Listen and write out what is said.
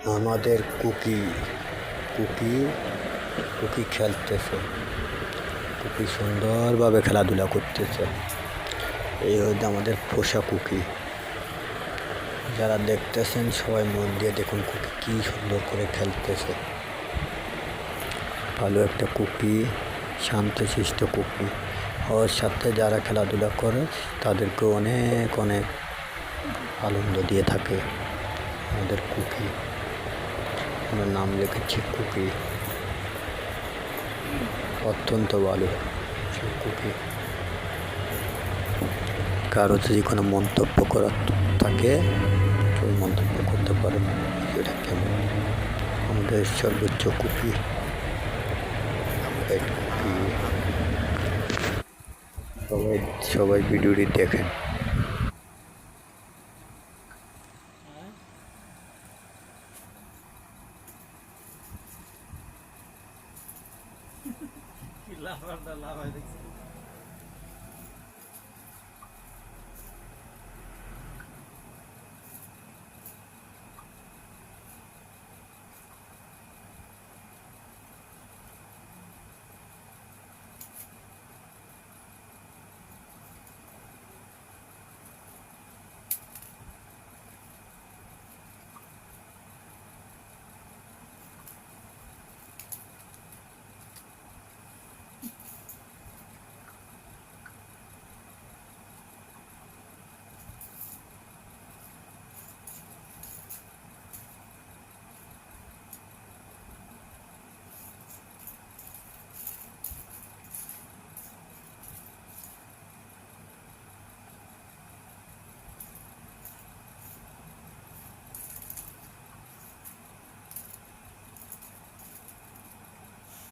আমাদের cookie cookie cookie খেলতেছে। Cookie সুন্দরভাবে খেলাধুলা করতেছে। এই হচ্ছে আমাদের পোষা কুকি। যারা দেখতেছেন সবাই মন দিয়ে দেখুন কুকি কি সুন্দর করে খেলতেছে। ভালো একটা কুকি, শান্তশিষ্ট কুকি। ওর সাথে যারা খেলাধুলা করে তাদেরকে অনেক অনেক আনন্দ দিয়ে থাকে আমাদের কুকি। আমরা নাম লিখেছি কুকি। অত্যন্ত ভালো সেই কুকি। কারো যদি কোনো মন্তব্য করার থাকে কেউ মন্তব্য করতে পারে, এটা কেমন আমাদের সর্বোচ্চ কুকি। সবাই সবাই ভিডিওটি দেখেন। লাফার দা লাফায় দেখছি।